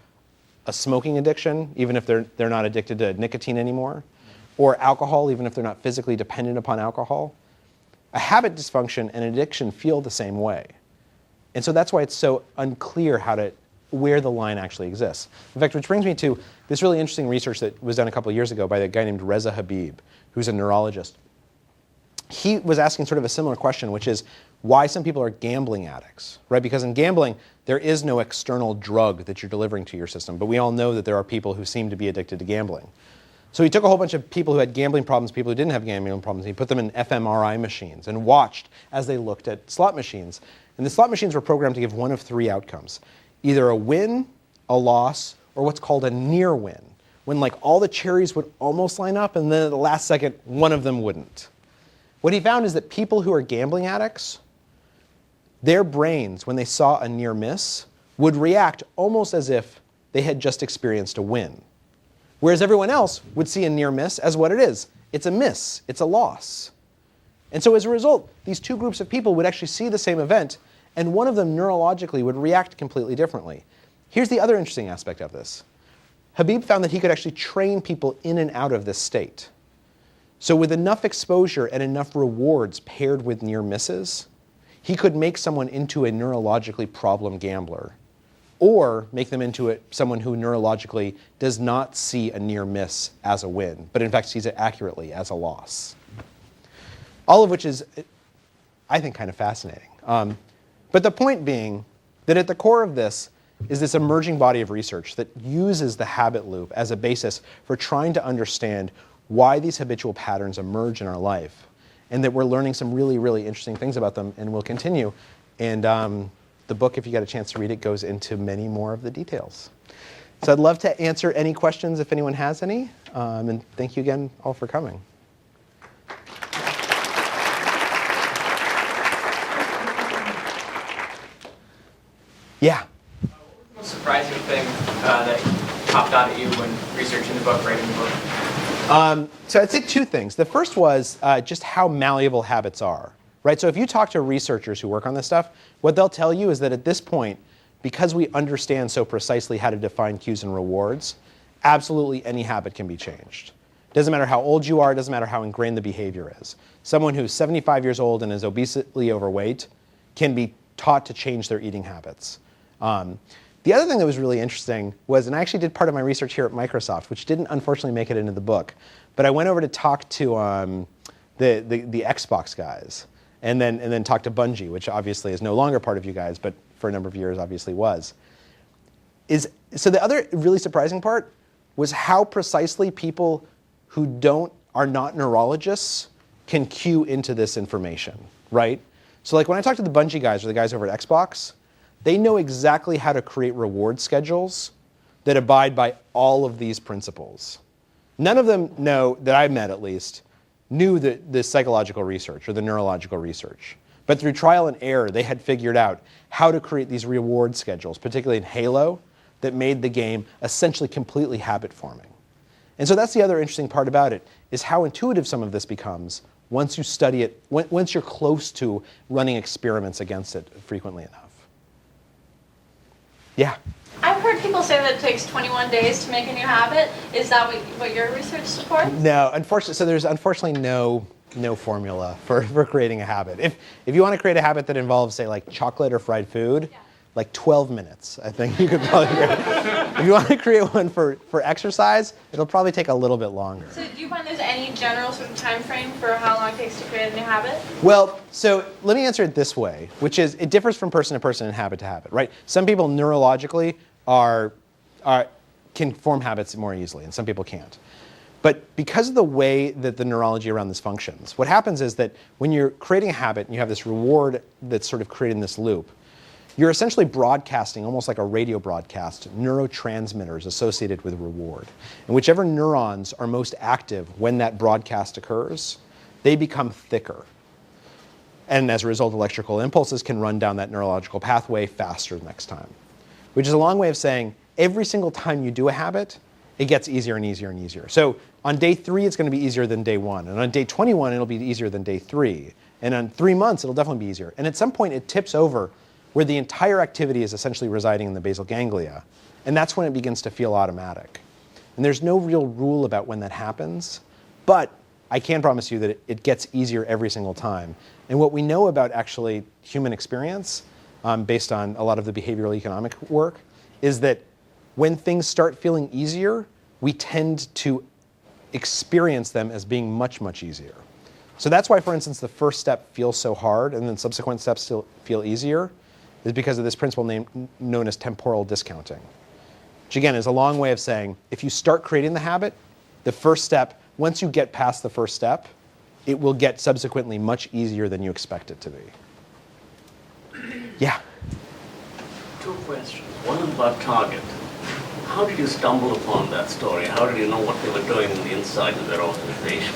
a smoking addiction, even if they're not addicted to nicotine anymore, or alcohol, even if they're not physically dependent upon alcohol, a habit dysfunction and addiction feel the same way. And so that's why it's so unclear where the line actually exists. In fact, which brings me to this really interesting research that was done a couple of years ago by a guy named Reza Habib, who's a neurologist. He was asking sort of a similar question, which is why some people are gambling addicts, right? Because in gambling, there is no external drug that you're delivering to your system, but we all know that there are people who seem to be addicted to gambling. So he took a whole bunch of people who had gambling problems, people who didn't have gambling problems, and he put them in fMRI machines and watched as they looked at slot machines. And the slot machines were programmed to give one of three outcomes: either a win, a loss, or what's called a near win, when like all the cherries would almost line up and then at the last second, one of them wouldn't. What he found is that people who are gambling addicts, their brains, when they saw a near miss, would react almost as if they had just experienced a win. Whereas everyone else would see a near miss as what it is. It's a miss, it's a loss. And so as a result, these two groups of people would actually see the same event, and one of them neurologically would react completely differently. Here's the other interesting aspect of this. Habib found that he could actually train people in and out of this state. So with enough exposure and enough rewards paired with near misses, he could make someone into a neurologically problem gambler, or make them into someone who neurologically does not see a near miss as a win, but in fact sees it accurately as a loss. All of which is, I think, kind of fascinating. But the point being that at the core of this is this emerging body of research that uses the habit loop as a basis for trying to understand why these habitual patterns emerge in our life, and that we're learning some really, really interesting things about them, and we'll continue. And the book, if you get a chance to read it, goes into many more of the details. So I'd love to answer any questions if anyone has any, and thank you again all for coming. Yeah? What was the most surprising thing that popped out at you when researching the book, writing the book? So I'd say two things. The first was just how malleable habits are, right? So if you talk to researchers who work on this stuff, what they'll tell you is that at this point, because we understand so precisely how to define cues and rewards, absolutely any habit can be changed. Doesn't matter how old you are, doesn't matter how ingrained the behavior is. Someone who's 75 years old and is obesely overweight can be taught to change their eating habits. The other thing that was really interesting was, and I actually did part of my research here at Microsoft, which didn't unfortunately make it into the book, but I went over to talk to the Xbox guys, and then talk to Bungie, which obviously is no longer part of you guys, but for a number of years obviously was. So the other really surprising part was how precisely people who are not neurologists can cue into this information, right? So like when I talk to the Bungie guys or the guys over at Xbox, they know exactly how to create reward schedules that abide by all of these principles. None of them know, that I've met at least, knew the psychological research or the neurological research. But through trial and error, they had figured out how to create these reward schedules, particularly in Halo, that made the game essentially completely habit-forming. And so that's the other interesting part about it, is how intuitive some of this becomes once you study it, once you're close to running experiments against it frequently enough. Yeah? I've heard people say that it takes 21 days to make a new habit. Is that what your research supports? No, unfortunately, so there's unfortunately no formula for creating a habit. If you want to create a habit that involves, say, like chocolate or fried food, like 12 minutes, I think you could probably create. If you want to create one for exercise, it'll probably take a little bit longer. So do you find there's any general sort of time frame for how long it takes to create a new habit? Well, so let me answer it this way, which is it differs from person to person and habit to habit, right? Some people neurologically can form habits more easily, and some people can't. But because of the way that the neurology around this functions, what happens is that when you're creating a habit and you have this reward that's sort of creating this loop, you're essentially broadcasting, almost like a radio broadcast, neurotransmitters associated with reward. And whichever neurons are most active when that broadcast occurs, they become thicker. And as a result, electrical impulses can run down that neurological pathway faster next time. Which is a long way of saying every single time you do a habit, it gets easier and easier and easier. So on day 3, it's going to be easier than day 1. And on day 21, it'll be easier than day 3. And on 3 months, it'll definitely be easier. And at some point, it tips over where the entire activity is essentially residing in the basal ganglia. And that's when it begins to feel automatic. And there's no real rule about when that happens. But I can promise you that it gets easier every single time. And what we know about actually human experience, based on a lot of the behavioral economic work, is that when things start feeling easier, we tend to experience them as being much, much easier. So that's why, for instance, the first step feels so hard and then subsequent steps still feel easier, is because of this principle known as temporal discounting. Which again is a long way of saying, if you start creating the habit, the first step, once you get past the first step, it will get subsequently much easier than you expect it to be. Yeah? 2 questions. One is about Target. How did you stumble upon that story? How did you know what they were doing on the inside of their organization?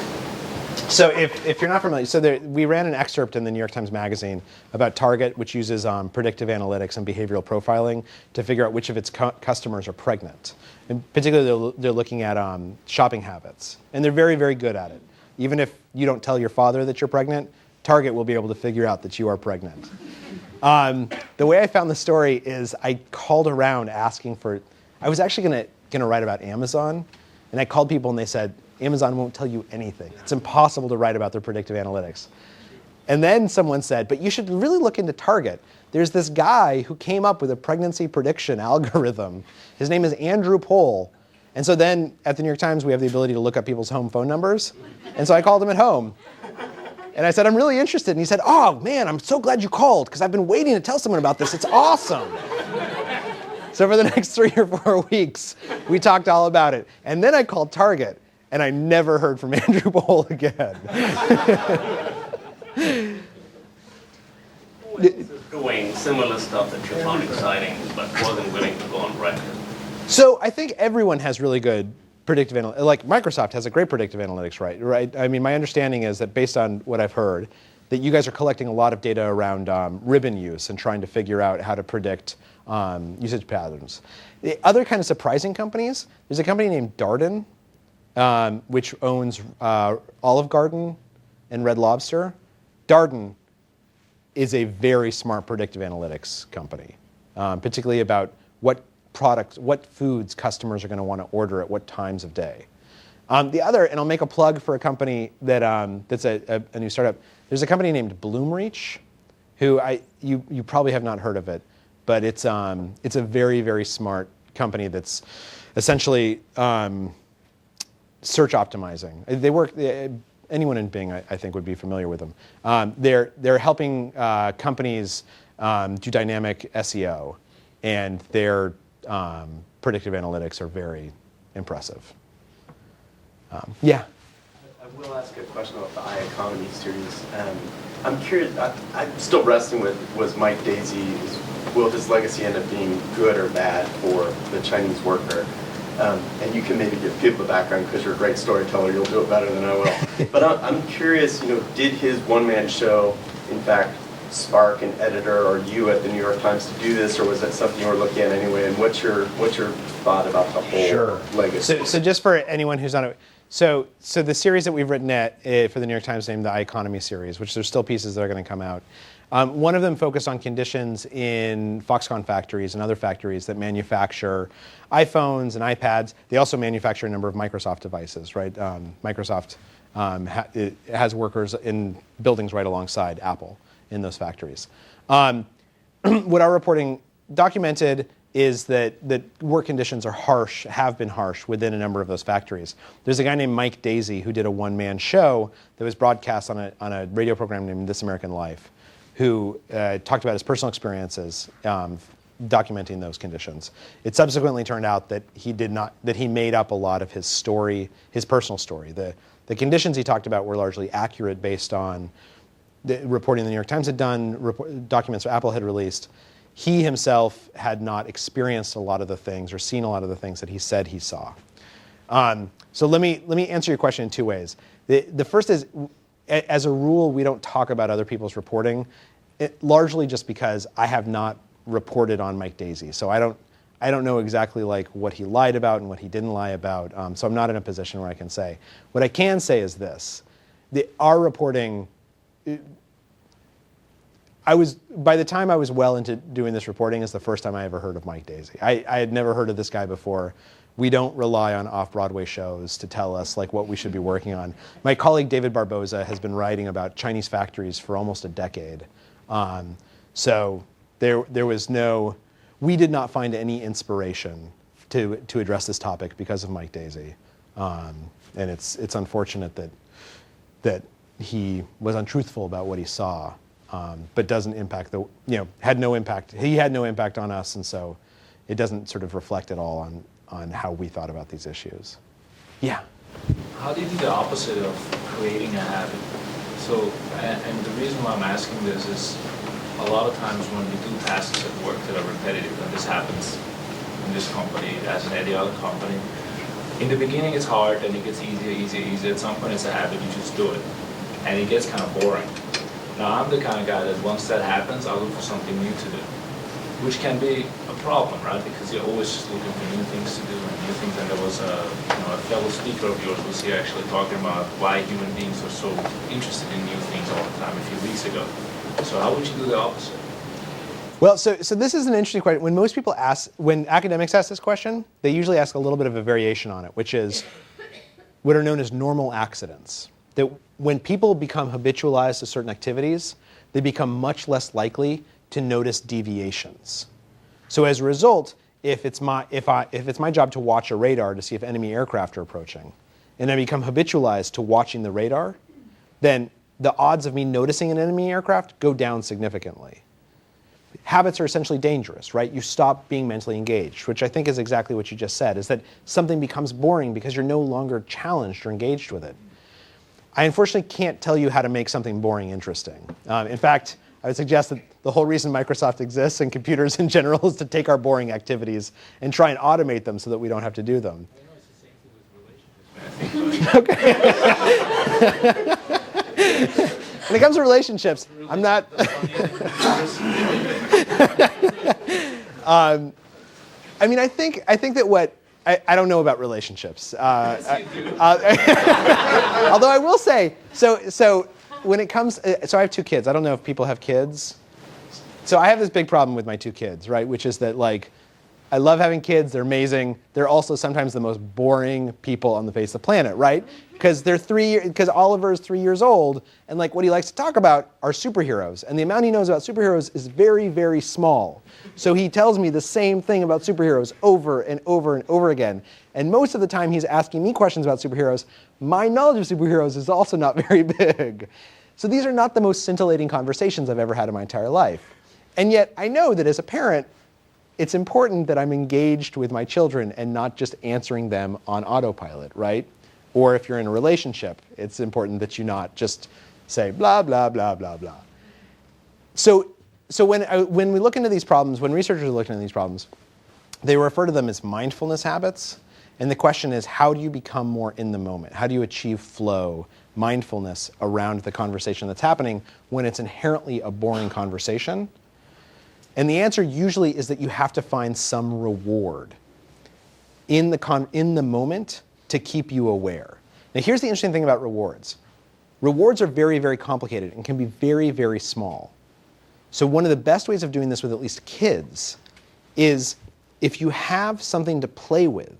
So if you're not familiar, so we ran an excerpt in the New York Times Magazine about Target, which uses predictive analytics and behavioral profiling to figure out which of its customers are pregnant. And particularly, they're looking at shopping habits. And they're very, very good at it. Even if you don't tell your father that you're pregnant, Target will be able to figure out that you are pregnant. The way I found the story is I called around asking for, I was actually going to write about Amazon, and I called people and they said, Amazon won't tell you anything. It's impossible to write about their predictive analytics. And then someone said, but you should really look into Target. There's this guy who came up with a pregnancy prediction algorithm. His name is Andrew Pohl. And so then at the New York Times, we have the ability to look up people's home phone numbers. And so I called him at home. And I said, I'm really interested. And he said, oh, man, I'm so glad you called, because I've been waiting to tell someone about this. It's awesome. So for the next 3 or 4 weeks, we talked all about it. And then I called Target, and I never heard from Andrew Pohl again. Doing similar stuff that you found exciting, but wasn't willing to go on record. So I think everyone has really good predictive analytics. Like Microsoft has a great predictive analytics, right? I mean, my understanding is that based on what I've heard, that you guys are collecting a lot of data around ribbon use and trying to figure out how to predict usage patterns. The other kind of surprising companies, there's a company named Darden, which owns Olive Garden and Red Lobster. Darden is a very smart predictive analytics company, particularly about what products, what foods customers are going to want to order at what times of day. The other, and I'll make a plug for a company that that's a new startup. There's a company named Bloomreach, who you probably have not heard of it, but it's a very, very smart company that's essentially search optimizing. They work. Anyone in Bing, I think, would be familiar with them. They're helping companies do dynamic SEO, and their predictive analytics are very impressive. Yeah. I will ask a question about the iEconomy series. I'm curious, I'm still wrestling with, was Mike Daisy, will his legacy end up being good or bad for the Chinese worker? And you can maybe give people the background because you're a great storyteller, you'll do it better than I will. But I'm curious, did his one-man show, in fact, spark an editor or you at the New York Times to do this, or was that something you were looking at anyway? And what's your thought about the whole legacy? So just for anyone who's not, so the series that we've written for the New York Times named the iEconomy series, which there's still pieces that are going to come out. One of them focused on conditions in Foxconn factories and other factories that manufacture iPhones and iPads. They also manufacture a number of Microsoft devices, right? Microsoft has workers in buildings right alongside Apple in those factories. What our reporting documented is that work conditions are harsh, have been harsh within a number of those factories. There's a guy named Mike Daisy who did a one-man show that was broadcast on a radio program named This American Life, who talked about his personal experiences documenting those conditions. It subsequently turned out that he made up a lot of his story, his personal story. The conditions he talked about were largely accurate based on the reporting the New York Times had done, documents Apple had released. He himself had not experienced a lot of the things or seen a lot of the things that he said he saw. So let me answer your question in two ways. The first is, as a rule, we don't talk about other people's reporting, largely just because I have not reported on Mike Daisy. So I don't know exactly like what he lied about and what he didn't lie about. So I'm not in a position where I can say. What I can say is this: our reporting. By the time I was well into doing this reporting is the first time I ever heard of Mike Daisy. I had never heard of this guy before. We don't rely on off-Broadway shows to tell us like what we should be working on. My colleague David Barboza has been writing about Chinese factories for almost a decade. So there was we did not find any inspiration to address this topic because of Mike Daisy. And it's unfortunate that he was untruthful about what he saw. But doesn't impact had no impact. He had no impact on us, and so it doesn't sort of reflect at all on how we thought about these issues. Yeah. How do you do the opposite of creating a habit? So, and the reason why I'm asking this is a lot of times when we do tasks at work that are repetitive, and this happens in this company as in any other company, in the beginning it's hard, and it gets easier. At some point it's a habit, you just do it, and it gets kind of boring. Now, I'm the kind of guy that once that happens, I'll look for something new to do, which can be a problem, right? Because you're always looking for new things to do and new things. And there was a fellow speaker of yours was here actually talking about why human beings are so interested in new things all the time a few weeks ago. So how would you do the opposite? Well, so this is an interesting question. When academics ask this question, they usually ask a little bit of a variation on it, which is what are known as normal accidents. That when people become habitualized to certain activities, they become much less likely to notice deviations. So as a result, if it's my job to watch a radar to see if enemy aircraft are approaching, and I become habitualized to watching the radar, then the odds of me noticing an enemy aircraft go down significantly. Habits are essentially dangerous, right? You stop being mentally engaged, which I think is exactly what you just said, is that something becomes boring because you're no longer challenged or engaged with it. I unfortunately can't tell you how to make something boring interesting. In fact, I would suggest that the whole reason Microsoft exists and computers in general is to take our boring activities and try and automate them so that we don't have to do them. Okay. When it comes to relationships, I'm not. I mean, I think that what. I don't know about relationships. Although I will say, so when it comes, so I have two kids. I don't know if people have kids. So I have this big problem with my two kids, right? Which is that like, I love having kids. They're amazing. They're also sometimes the most boring people on the face of the planet, right? Because because Oliver is 3 years old, and like what he likes to talk about are superheroes, and the amount he knows about superheroes is very, very small. So he tells me the same thing about superheroes over and over and over again. And most of the time he's asking me questions about superheroes. My knowledge of superheroes is also not very big. So these are not the most scintillating conversations I've ever had in my entire life. And yet I know that as a parent, it's important that I'm engaged with my children and not just answering them on autopilot, right? Or if you're in a relationship, it's important that you not just say blah, blah, blah, blah, blah. So when we look into these problems, when researchers are looking at these problems, they refer to them as mindfulness habits. And the question is, how do you become more in the moment? How do you achieve flow, mindfulness around the conversation that's happening when it's inherently a boring conversation? And the answer usually is that you have to find some reward in the moment to keep you aware. Now here's the interesting thing about rewards. Rewards are very, very complicated and can be very, very small. So one of the best ways of doing this with at least kids is if you have something to play with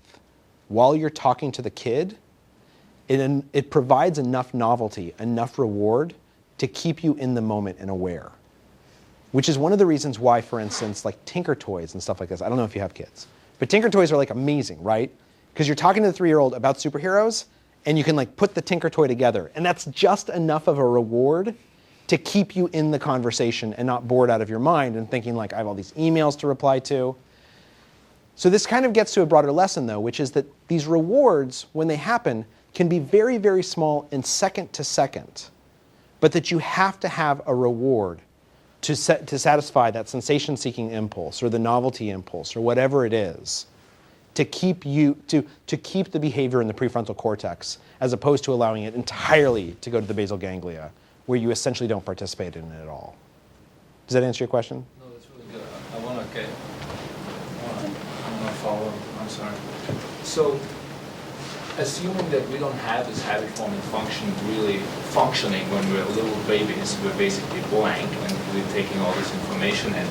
while you're talking to the kid, it provides enough novelty, enough reward to keep you in the moment and aware. Which is one of the reasons why, for instance, like Tinker Toys and stuff like this, I don't know if you have kids, but Tinker Toys are like amazing, right? Because you're talking to the 3-year-old about superheroes, and you can like put the Tinker Toy together, and that's just enough of a reward to keep you in the conversation and not bored out of your mind and thinking like, I have all these emails to reply to. So this kind of gets to a broader lesson though, which is that these rewards, when they happen, can be very, very small and second to second, but that you have to have a reward to satisfy that sensation-seeking impulse or the novelty impulse or whatever it is to keep to keep the behavior in the prefrontal cortex as opposed to allowing it entirely to go to the basal ganglia where you essentially don't participate in it at all. Does that answer your question? No, that's really good. I want to follow up. I'm sorry. So, assuming that we don't have this habit forming function really functioning when we're little babies, we're basically blank and we're taking all this information in.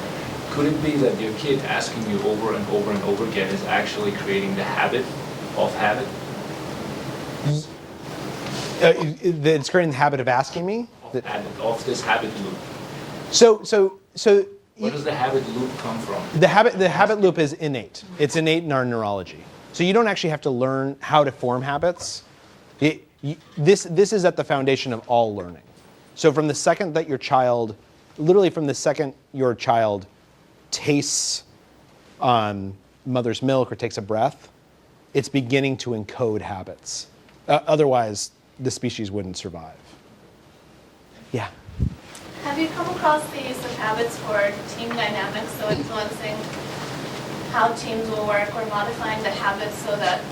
Could it be that your kid asking you over and over and over again is actually creating the habit of habit? It's creating the habit of asking me? Of this habit loop. So where does the habit loop come from? The habit loop is innate. It's innate in our neurology. So you don't actually have to learn how to form habits. This is at the foundation of all learning. So from the second that your child, literally from the second your child tastes mother's milk or takes a breath, it's beginning to encode habits. Otherwise, the species wouldn't survive. Yeah. Have you come across the use of habits for team dynamics, so influencing how teams will work or modifying the habits so that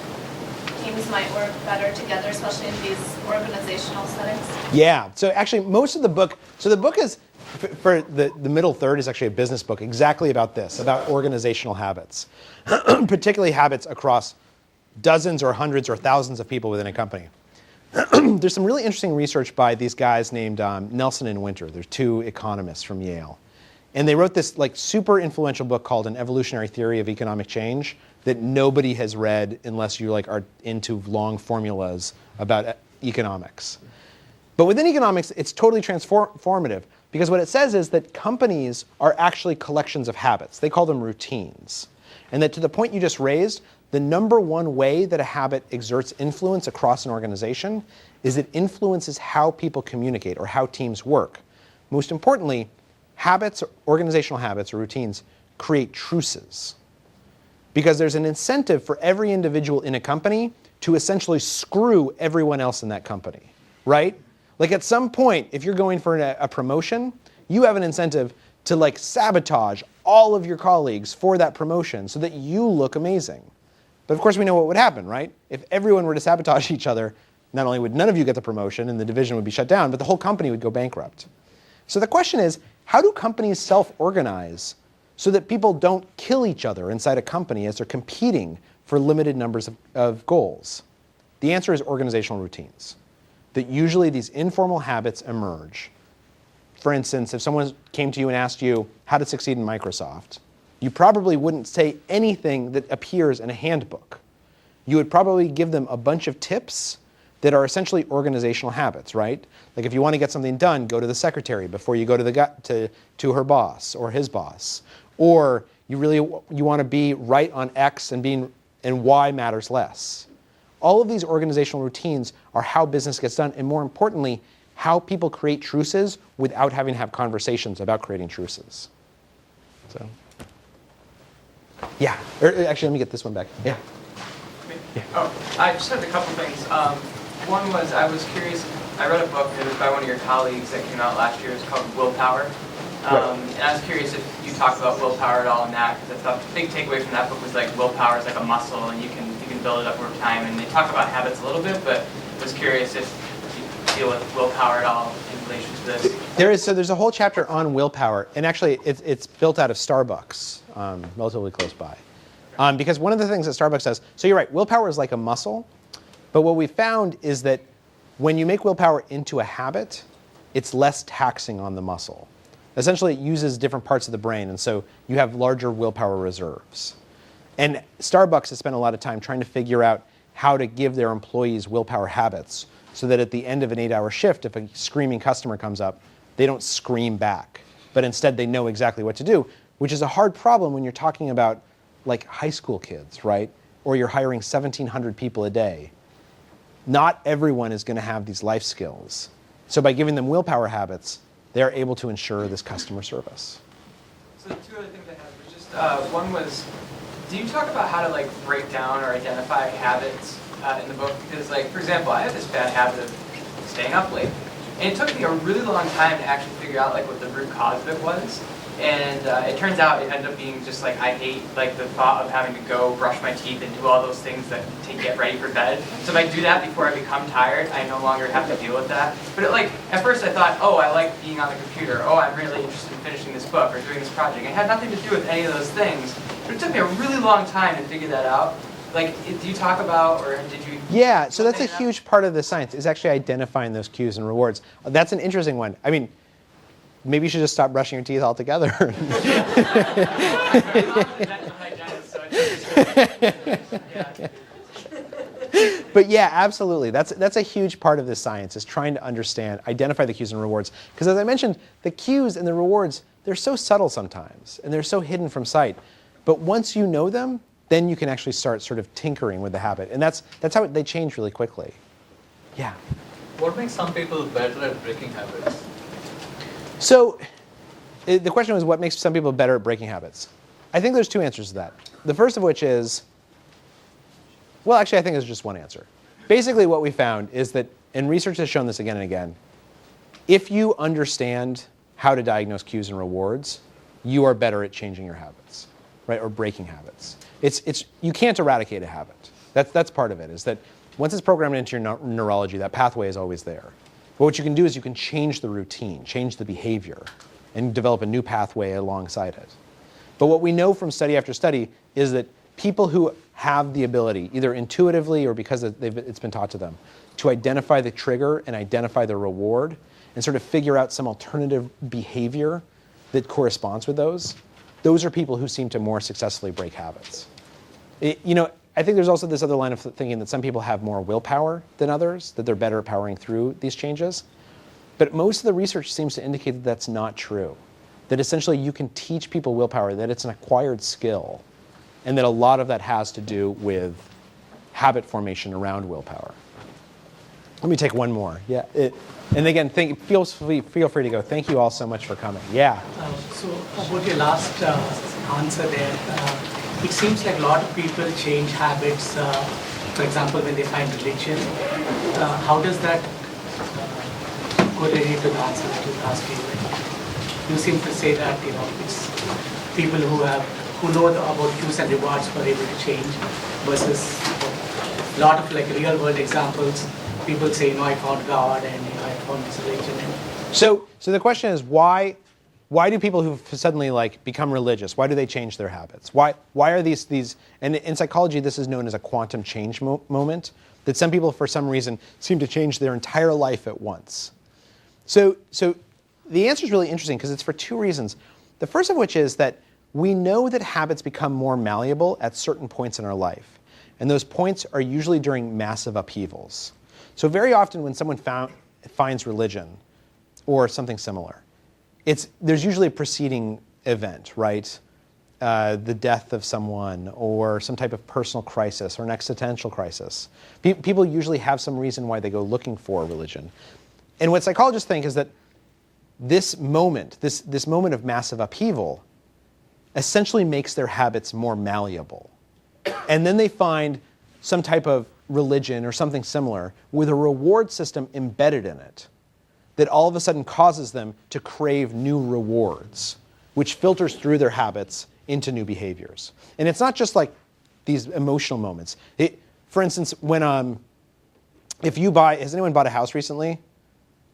teams might work better together, especially in these organizational settings? Yeah. So actually, most of the book, so the book is, for the middle third is actually a business book exactly about this, about organizational habits, particularly habits across dozens or hundreds or thousands of people within a company. There's some really interesting research by these guys named Nelson and Winter. They're two economists from Yale. And they wrote this like super influential book called An Evolutionary Theory of Economic Change that nobody has read unless you like are into long formulas about economics. But within economics, it's totally transformative because what it says is that companies are actually collections of habits. They call them routines. And that to the point you just raised, the number one way that a habit exerts influence across an organization is it influences how people communicate or how teams work. Most importantly, habits, organizational habits or routines create truces. Because there's an incentive for every individual in a company to essentially screw everyone else in that company, right? Like at some point, if you're going for a promotion, you have an incentive to like sabotage all of your colleagues for that promotion so that you look amazing. But of course we know what would happen, right? If everyone were to sabotage each other, not only would none of you get the promotion and the division would be shut down, but the whole company would go bankrupt. So the question is, how do companies self-organize so that people don't kill each other inside a company as they're competing for limited numbers of goals? The answer is organizational routines. That usually these informal habits emerge. For instance, if someone came to you and asked you how to succeed in Microsoft, you probably wouldn't say anything that appears in a handbook. You would probably give them a bunch of tips that are essentially organizational habits, right? Like if you want to get something done, go to the secretary before you go to her boss or his boss. Or you want to be right on X and Y matters less. All of these organizational routines are how business gets done, and more importantly, how people create truces without having to have conversations about creating truces. So, yeah. Actually, let me get this one back. Yeah. Oh, I just had a couple things. One was, I was curious, I read a book that was by one of your colleagues that came out last year. It was called Willpower. And I was curious if you talked about willpower at all in that, because I thought the big takeaway from that book was like willpower is like a muscle and you can build it up over time. And they talk about habits a little bit, but I was curious if you deal with willpower at all in relation to this. There's a whole chapter on willpower, and actually it's built out of Starbucks, relatively close by. Because one of the things that Starbucks does, so you're right, willpower is like a muscle, but what we found is that when you make willpower into a habit, it's less taxing on the muscle. Essentially, it uses different parts of the brain, and so you have larger willpower reserves. And Starbucks has spent a lot of time trying to figure out how to give their employees willpower habits so that at the end of an 8-hour shift, if a screaming customer comes up, they don't scream back, but instead they know exactly what to do, which is a hard problem when you're talking about like high school kids, right? Or you're hiring 1,700 people a day. Not everyone is going to have these life skills. So by giving them willpower habits, they're able to ensure this customer service. So the two other things I had was just, one was, do you talk about how to like break down or identify habits in the book? Because like, for example, I have this bad habit of staying up late. And it took me a really long time to actually figure out like what the root cause of it was. And it turns out it ended up being just like I hate like the thought of having to go brush my teeth and do all those things that get ready for bed. So if I do that before I become tired, I no longer have to deal with that. But at first I thought, oh, I like being on the computer. Oh, I'm really interested in finishing this book or doing this project. It had nothing to do with any of those things. But it took me a really long time to figure that out. Like, do you talk about, or did you? Yeah, so that's a huge part of the science, is actually identifying those cues and rewards. That's an interesting one. I mean, maybe you should just stop brushing your teeth altogether. But yeah, absolutely. That's a huge part of this science, is trying to understand, identify the cues and rewards. Because as I mentioned, the cues and the rewards, they're so subtle sometimes, and they're so hidden from sight. But once you know them, then you can actually start sort of tinkering with the habit. And that's how they change really quickly. Yeah? What makes some people better at breaking habits? So the question was, what makes some people better at breaking habits? I think there's two answers to that. The first of which is, well, actually, I think there's just one answer. Basically, what we found is that, and research has shown this again and again, if you understand how to diagnose cues and rewards, you are better at changing your habits, right, or breaking habits. You can't eradicate a habit. That's part of it, is that once it's programmed into your neurology, that pathway is always there. But what you can do is you can change the routine, change the behavior, and develop a new pathway alongside it. But what we know from study after study is that people who have the ability, either intuitively or because it's been taught to them, to identify the trigger and identify the reward and sort of figure out some alternative behavior that corresponds with those are people who seem to more successfully break habits. I think there's also this other line of thinking that some people have more willpower than others, that they're better at powering through these changes. But most of the research seems to indicate that that's not true. That essentially you can teach people willpower, that it's an acquired skill, and that a lot of that has to do with habit formation around willpower. Let me take one more. Yeah. And again, feel free to go. Thank you all so much for coming. Yeah. So about your last answer there, it seems like a lot of people change habits, for example, when they find religion. How does that correlate to the answer that you asked you? You seem to say that it's people who know about cues and rewards who are able to change, versus a lot of real world examples. People say, I found God and I found this religion. So the question is, why do people who suddenly become religious, why do they change their habits? Why are these, and in psychology this is known as a quantum change moment, that some people for some reason seem to change their entire life at once. So the answer is really interesting because it's for two reasons. The first of which is that we know that habits become more malleable at certain points in our life. And those points are usually during massive upheavals. So very often when someone finds religion or something similar, there's usually a preceding event, right? The death of someone or some type of personal crisis or an existential crisis. People usually have some reason why they go looking for religion. And what psychologists think is that this moment, this moment of massive upheaval, essentially makes their habits more malleable. And then they find some type of religion or something similar with a reward system embedded in it that all of a sudden causes them to crave new rewards, which filters through their habits into new behaviors. And it's not just like these emotional moments. For instance, when if you buy, has anyone bought a house recently?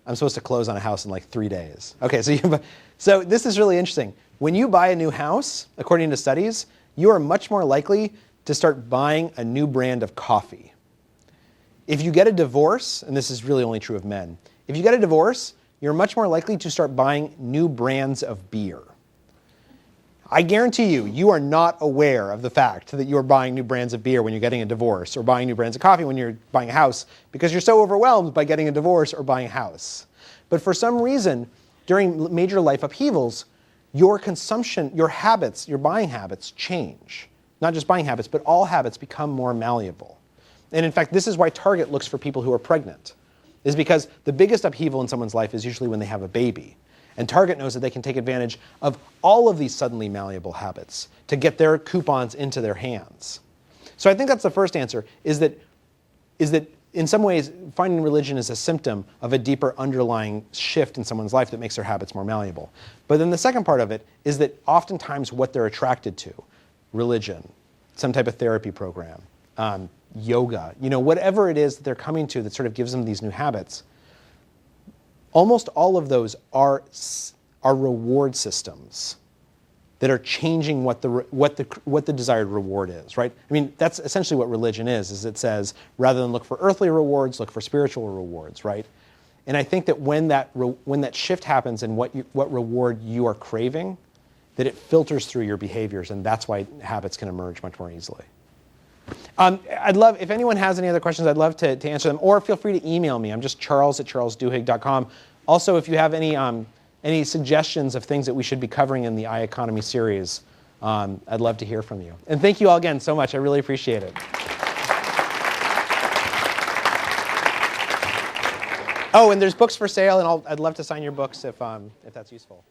I'm supposed to close on a house in like 3 days. Okay, so this is really interesting. When you buy a new house, according to studies, you are much more likely to start buying a new brand of coffee. If you get a divorce, and this is really only true of men, if you get a divorce, you're much more likely to start buying new brands of beer. I guarantee you, you are not aware of the fact that you're buying new brands of beer when you're getting a divorce, or buying new brands of coffee when you're buying a house, because you're so overwhelmed by getting a divorce or buying a house. But for some reason, during major life upheavals, your consumption, your habits, your buying habits change. Not just buying habits, but all habits become more malleable. And in fact, this is why Target looks for people who are pregnant, is because the biggest upheaval in someone's life is usually when they have a baby. And Target knows that they can take advantage of all of these suddenly malleable habits to get their coupons into their hands. So I think that's the first answer, is that in some ways, finding religion is a symptom of a deeper underlying shift in someone's life that makes their habits more malleable. But then the second part of it is that oftentimes what they're attracted to, religion, some type of therapy program, yoga, whatever it is that they're coming to that sort of gives them these new habits, almost all of those are reward systems that are changing what the desired reward is, right? I mean, that's essentially what religion is it says, rather than look for earthly rewards, look for spiritual rewards, right? And I think that when that shift happens in what reward you are craving, that it filters through your behaviors, and that's why habits can emerge much more easily. I'd love, if anyone has any other questions, I'd love to answer them, or feel free to email me. I'm just charles@charlesduhigg.com. Also, if you have any suggestions of things that we should be covering in the iEconomy series, I'd love to hear from you. And thank you all again so much. I really appreciate it. Oh, and there's books for sale, and I'd love to sign your books if that's useful.